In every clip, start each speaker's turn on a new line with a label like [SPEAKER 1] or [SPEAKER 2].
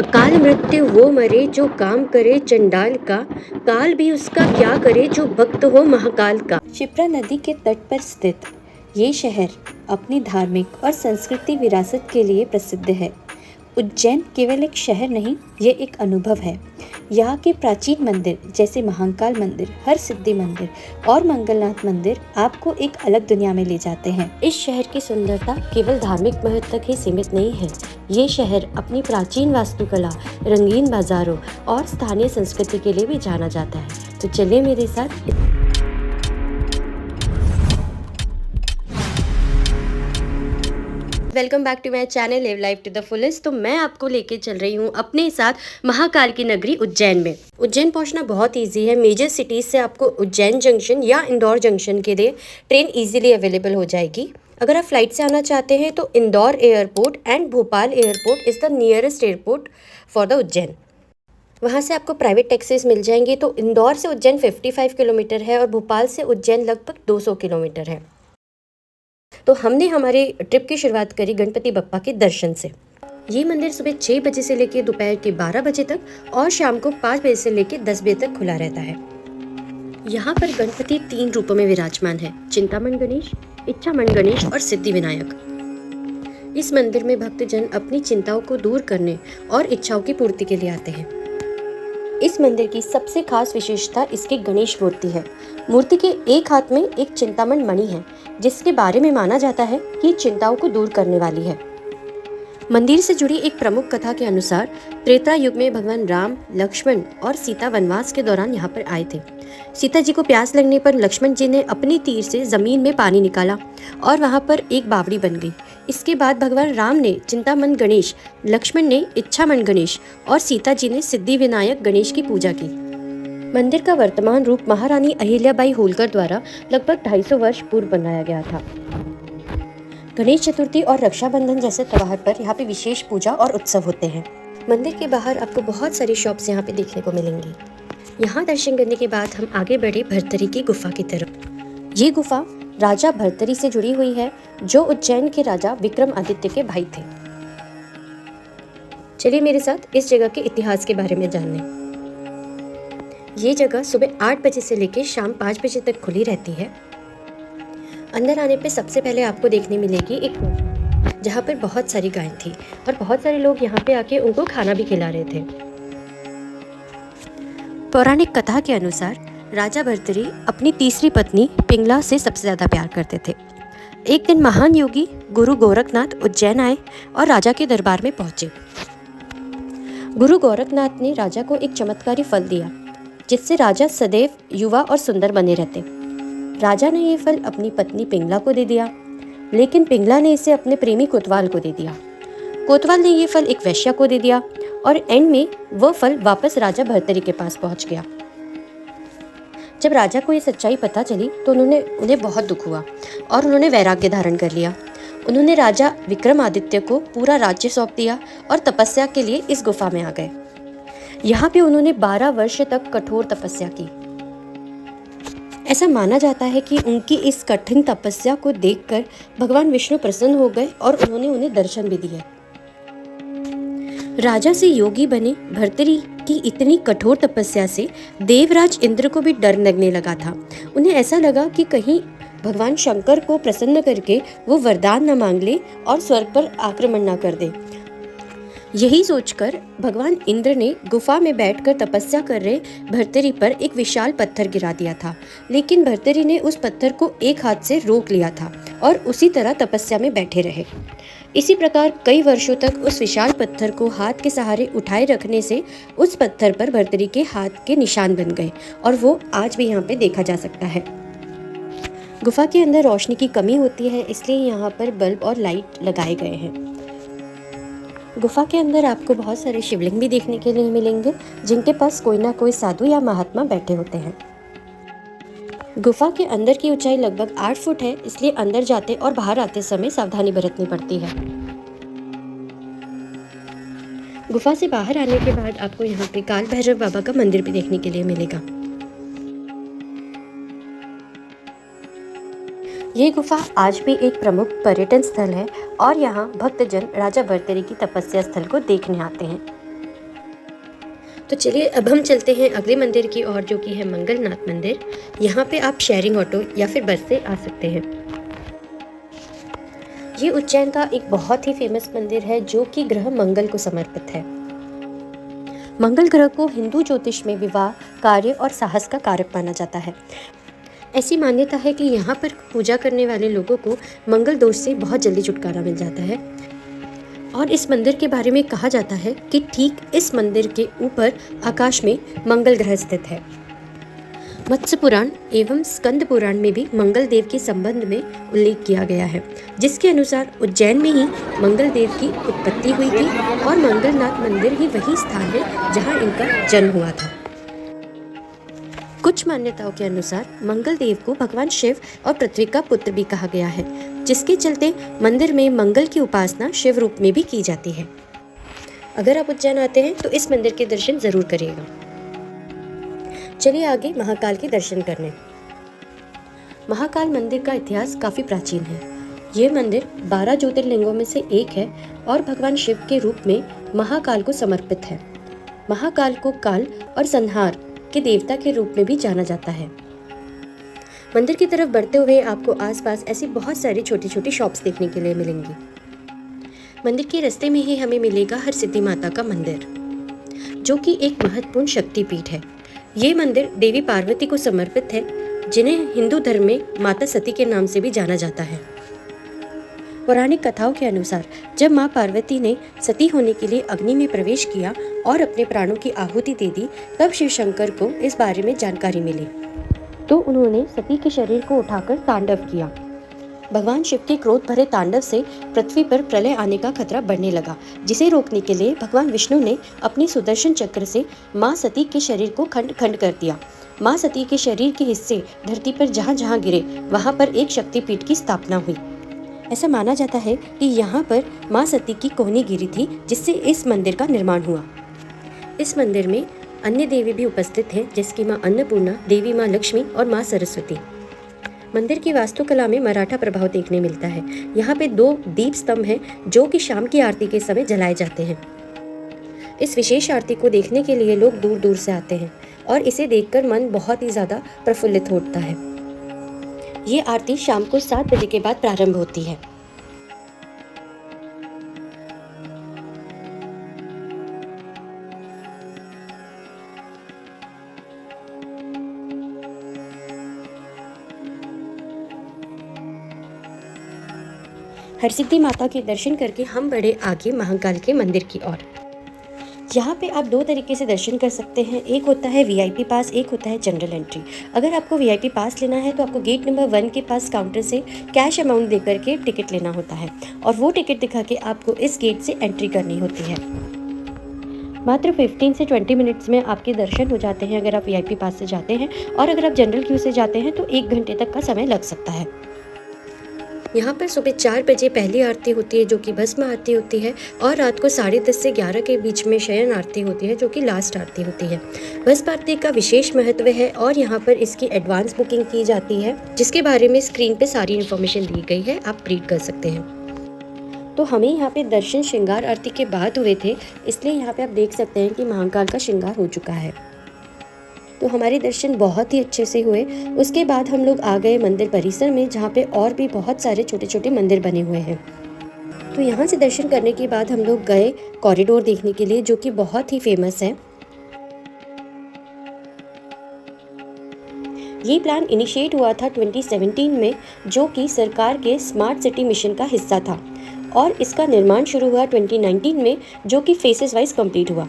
[SPEAKER 1] अकाल मृत्यु वो मरे जो काम करे चंडाल का, काल भी उसका क्या करे जो भक्त हो महाकाल का।
[SPEAKER 2] शिप्रा नदी के तट पर स्थित ये शहर अपनी धार्मिक और संस्कृति विरासत के लिए प्रसिद्ध है। उज्जैन केवल एक शहर नहीं, ये एक अनुभव है। यहाँ के प्राचीन मंदिर जैसे महाकाल मंदिर, हरसिद्धि मंदिर और मंगलनाथ मंदिर आपको एक अलग दुनिया में ले जाते हैं।
[SPEAKER 1] इस शहर की सुंदरता केवल धार्मिक महत्व तक ही सीमित नहीं है। ये शहर अपनी प्राचीन वास्तुकला, रंगीन बाजारों और स्थानीय संस्कृति के लिए भी जाना जाता है। तो चलिए मेरे साथ। Welcome back to my channel live life to the fullest. तो मैं आपको लेके चल रही हूँ अपने साथ महाकाल की नगरी उज्जैन में। उज्जैन पहुँचना बहुत इजी है। मेजर सिटीज़ से आपको उज्जैन जंक्शन या इंदौर जंक्शन के लिए ट्रेन इजीली अवेलेबल हो जाएगी। अगर आप फ्लाइट से आना चाहते हैं तो Indore airport and Bhopal airport is the nearest airport for the Ujjain. वहाँ से आपको प्राइवेट टैक्सीज मिल जाएंगी। तो इंदौर से उज्जैन 55 किलोमीटर है और भोपाल से उज्जैन लगभग 200 किलोमीटर है। तो हमने हमारी ट्रिप की शुरुआत करी गणपति बप्पा के दर्शन से। ये मंदिर सुबह 6 बजे से लेकर दोपहर के 12 बजे तक और शाम को 5 बजे से लेकर 10 बजे तक खुला रहता है। यहाँ पर गणपति 3 रूपों में विराजमान है: चिंतामण गणेश, इच्छामण गणेश और सिद्धि विनायक। इस मंदिर में भक्तजन अपनी चिंताओं को दूर करने और इच्छाओं की पूर्ति के लिए आते हैं। इस मंदिर की सबसे खास विशेषता इसकी गणेश मूर्ति है। मूर्ति के एक हाथ में एक चिंतामण मणि है, जिसके बारे में माना जाता है कि चिंताओं को दूर करने वाली है। मंदिर से जुड़ी एक प्रमुख कथा के अनुसार त्रेता युग में भगवान राम, लक्ष्मण और सीता वनवास के दौरान यहाँ पर आए थे। सीता जी को प्यास लगने पर लक्ष्मण जी ने अपनी तीर से जमीन में पानी निकाला और वहाँ पर एक बावड़ी बन गई। इसके बाद भगवान राम ने चिंतामण गणेश, लक्ष्मण ने इच्छामण गणेश और सीता जी ने सिद्धि विनायक गणेश की पूजा की। मंदिर का वर्तमान रूप महारानी अहिल्याबाई होलकर द्वारा लगभग 250 वर्ष पूर्व बनाया गया था। गणेश चतुर्थी और रक्षाबंधन जैसे त्योहार पर यहाँ पे विशेष पूजा और उत्सव होते हैं। मंदिर के बाहर आपको बहुत सारी शॉप्स यहाँ पे देखने को मिलेंगी। यहाँ दर्शन करने के बाद हम आगे बढ़े भर्तरी की गुफा की तरफ। ये गुफा राजा भर्तरी से जुड़ी हुई है, जो उज्जैन के राजा विक्रमादित्य के भाई थे। चलिए मेरे साथ इस जगह के इतिहास के बारे में जानने। ये जगह सुबह 8 बजे से लेकर शाम 5 बजे तक खुली रहती है। अंदर आने पे सबसे पहले आपको देखने मिलेगी एक गौशाला, जहाँ पर बहुत सारी गायें थी और बहुत सारे लोग यहाँ पे आके उनको खाना भी खिला रहे थे। पौराणिक कथा के अनुसार राजा भर्तरी अपनी तीसरी पत्नी पिंगला से सबसे ज़्यादा प्यार करते थे। एक दिन महान योगी गुरु गोरखनाथ उज्जैन आए और राजा के दरबार में पहुंचे। गुरु गोरखनाथ ने राजा को एक चमत्कारी फल दिया, जिससे राजा सदैव युवा और सुंदर बने रहते। राजा ने ये फल अपनी पत्नी पिंगला को दे दिया, लेकिन पिंगला ने इसे अपने प्रेमी कोतवाल को दे दिया। कोतवाल ने ये फल एक वैश्या को दे दिया और एंड में वह फल वापस राजा भर्तरी के पास पहुंच गया। जब राजा को ये सच्चाई पता चली तो उन्हें बहुत दुख हुआ और उन्होंने वैराग्य धारण कर लिया। उन्होंने राजा विक्रमादित्य को पूरा राज्य सौंप दिया और तपस्या के लिए इस गुफा में आ गए। यहाँ पे उन्होंने 12 वर्ष तक कठोर तपस्या की। ऐसा माना जाता है कि उनकी इस कठिन तपस्या को देखकर भगवान विष्णु प्रसन्न हो गए और उन्होंने उन्हें दर्शन भी दिए। राजा से योगी बने भर्तरी की इतनी कठोर तपस्या से देवराज इंद्र को भी डर लगने लगा था। उन्हें ऐसा लगा कि कहीं भगवान शंकर को प्रसन्न करके वो वरदान न मांग ले और स्वर्ग पर आक्रमण न कर दे। यही सोचकर भगवान इंद्र ने गुफा में बैठकर तपस्या कर रहे भर्तरी पर एक विशाल पत्थर गिरा दिया था, लेकिन भर्तरी ने उस पत्थर को एक हाथ से रोक लिया था और उसी तरह तपस्या में बैठे रहे। इसी प्रकार कई वर्षों तक उस विशाल पत्थर को हाथ के सहारे उठाए रखने से उस पत्थर पर भर्तरी के हाथ के निशान बन गए और वो आज भी यहाँ पे देखा जा सकता है। गुफा के अंदर रोशनी की कमी होती है, इसलिए यहाँ पर बल्ब और लाइट लगाए गए हैं। गुफा के अंदर आपको बहुत सारे शिवलिंग भी देखने के लिए मिलेंगे, जिनके पास कोई ना कोई साधु या महात्मा बैठे होते हैं। गुफा के अंदर की ऊंचाई लगभग 8 फुट है, इसलिए अंदर जाते और बाहर आते समय सावधानी बरतनी पड़ती है। गुफा से बाहर आने के बाद आपको यहाँ पे काल भैरव बाबा का मंदिर भी देखने के लिए मिलेगा। ये गुफा आज भी एक प्रमुख पर्यटन स्थल है और यहाँ भक्तजन राजा भर्तरी की तपस्या स्थल को देखने आते हैं। तो चलिए अब हम चलते हैं अगले मंदिर की ओर, जो कि है मंगलनाथ मंदिर। यहाँ पे आप शेयरिंग ऑटो या फिर बस से आ सकते हैं। ये उज्जैन का एक बहुत ही फेमस मंदिर है जो कि ग्रह मंगल को समर्पित है। मंगल ग्रह को हिंदू ज्योतिष में विवाह, कार्य और साहस का कारक माना जाता है। ऐसी मान्यता है कि यहाँ पर पूजा करने वाले लोगों को मंगल दोष से बहुत जल्दी छुटकारा मिल जाता है। और इस मंदिर के बारे में कहा जाता है कि ठीक इस मंदिर के ऊपर आकाश में मंगल ग्रह स्थित है। मत्स्य पुराण एवं स्कंद पुराण में भी मंगल देव के संबंध में उल्लेख किया गया है, जिसके अनुसार उज्जैन में ही मंगल देव की उत्पत्ति हुई थी और मंगलनाथ मंदिर ही वही स्थान है जहां इनका जन्म हुआ था। कुछ मान्यताओं के अनुसार मंगल देव को भगवान शिव और पृथ्वी का पुत्र भी कहा गया है, जिसके चलते मंदिर में मंगल की उपासना शिव रूप में भी की जाती है। अगर आप उज्जैन आते हैं तो इस मंदिर के दर्शन जरूर करिएगा। चलिए आगे महाकाल के दर्शन करने। महाकाल मंदिर का इतिहास काफी प्राचीन है। ये मंदिर 12 ज्योतिर्लिंगों में से एक है और भगवान शिव के रूप में महाकाल को समर्पित है। महाकाल को काल और संहार के देवता के रूप में भी जाना जाता है। मंदिर की तरफ बढ़ते हुए आपको आसपास ऐसी बहुत सारी छोटी छोटी शॉप्स देखने के लिए मिलेंगी। मंदिर के रास्ते में ही हमें मिलेगा हरसिद्धि माता का मंदिर, जो कि एक महत्वपूर्ण शक्तिपीठ है। ये मंदिर देवी पार्वती को समर्पित है, जिन्हें हिंदू धर्म में माता सती के नाम से भी जाना जाता है। पौराणिक कथाओं के अनुसार जब मां पार्वती ने सती होने के लिए अग्नि में प्रवेश किया और अपने प्राणों की आहुति दे दी, तब शिव शंकर को इस बारे में जानकारी मिली, तो उन्होंने सती के शरीर को उठाकर तांडव किया। भगवान शिव के क्रोध भरे तांडव से पृथ्वी पर प्रलय आने का खतरा बढ़ने लगा, जिसे रोकने के लिए भगवान विष्णु ने अपनी सुदर्शन चक्र से मां सती के शरीर को खंड खंड कर दिया। मां सती के शरीर के हिस्से धरती पर जहां जहां गिरे, वहां पर एक शक्तिपीठ की स्थापना हुई। ऐसा माना जाता है कि यहाँ पर मां सती की कोहनी गिरी थी, जिससे इस मंदिर का निर्माण हुआ। इस मंदिर में अन्य देवी भी उपस्थित हैं, जिसकी मां अन्नपूर्णा, देवी मां लक्ष्मी और मां सरस्वती। मंदिर की वास्तुकला में मराठा प्रभाव देखने मिलता है। यहाँ पे 2 दीप स्तंभ हैं, जो कि शाम की आरती के समय जलाए जाते हैं। इस विशेष आरती को देखने के लिए लोग दूर दूर से आते हैं और इसे देखकर मन बहुत ही ज़्यादा प्रफुल्लित होता है। ये आरती शाम को 7 बजे के बाद प्रारंभ होती है। हरसिद्धि माता के दर्शन करके हम बढ़े आगे महाकाल के मंदिर की ओर। यहाँ पे आप 2 तरीके से दर्शन कर सकते हैं। एक होता है वीआईपी पास, एक होता है जनरल एंट्री। अगर आपको वीआईपी पास लेना है तो आपको गेट नंबर 1 के पास काउंटर से कैश अमाउंट देकर के टिकट लेना होता है और वो टिकट दिखा के आपको इस गेट से एंट्री करनी होती है। मात्र 15 से 20 मिनट्स में आपके दर्शन हो जाते हैं अगर आप वीआईपी पास से जाते हैं, और अगर आप जनरल क्यू से जाते हैं तो 1 घंटे तक का समय लग सकता है। यहाँ पर सुबह 4 बजे पहली आरती होती है, जो कि भस्म आरती होती है, और रात को 10:30 से 11 के बीच में शयन आरती होती है, जो कि लास्ट आरती होती है। भस्म आरती का विशेष महत्व है और यहाँ पर इसकी एडवांस बुकिंग की जाती है, जिसके बारे में स्क्रीन पे सारी इन्फॉर्मेशन दी गई है, आप रीड कर सकते हैं। तो हमें यहाँ पे दर्शन श्रृंगार आरती के बाद हुए थे, इसलिए यहाँ पे आप देख सकते हैं कि महाकाल का श्रृंगार हो चुका है। तो हमारे दर्शन बहुत ही अच्छे से हुए। उसके बाद हम लोग आ गए मंदिर परिसर में, जहाँ पे और भी बहुत सारे छोटे छोटे मंदिर बने हुए हैं। तो यहाँ से दर्शन करने के बाद हम लोग गए कॉरिडोर देखने के लिए, जो कि बहुत ही फेमस है। ये प्लान इनिशिएट हुआ था 2017 में, जो कि सरकार के स्मार्ट सिटी मिशन का हिस्सा था, और इसका निर्माण शुरू हुआ 2019 में, जो कि फेसेस वाइज कंप्लीट हुआ।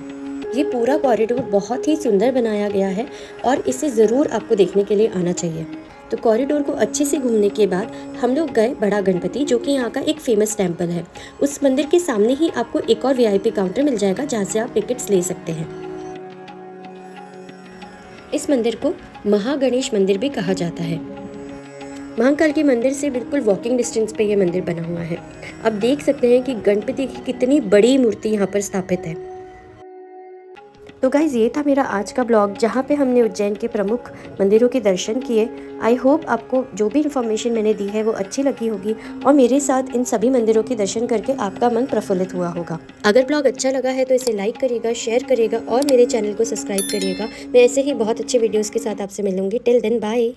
[SPEAKER 1] ये पूरा कॉरिडोर बहुत ही सुंदर बनाया गया है और इसे ज़रूर आपको देखने के लिए आना चाहिए। तो कॉरिडोर को अच्छे से घूमने के बाद हम लोग गए बड़ा गणपति, जो कि यहाँ का एक फेमस टेम्पल है। उस मंदिर के सामने ही आपको एक और वीआईपी काउंटर मिल जाएगा, जहाँ से आप टिकट्स ले सकते हैं। इस मंदिर को महागणेश मंदिर भी कहा जाता है। महाकाल के मंदिर से बिल्कुल वॉकिंग डिस्टेंस पे ये मंदिर बना हुआ है। आप देख सकते हैं कि गणपति की कितनी बड़ी मूर्ति यहाँ पर स्थापित है। तो गाइज़ ये था मेरा आज का ब्लॉग जहाँ पे हमने उज्जैन के प्रमुख मंदिरों के दर्शन किए। आई होप आपको जो भी इन्फॉर्मेशन मैंने दी है वो अच्छी लगी होगी और मेरे साथ इन सभी मंदिरों के दर्शन करके आपका मन प्रफुल्लित हुआ होगा। अगर ब्लॉग अच्छा लगा है तो इसे लाइक करिएगा, शेयर करिएगा और मेरे चैनल को सब्सक्राइब करिएगा। मैं ऐसे ही बहुत अच्छे वीडियोज़ के साथ आपसे मिलूँगी। Till then bye.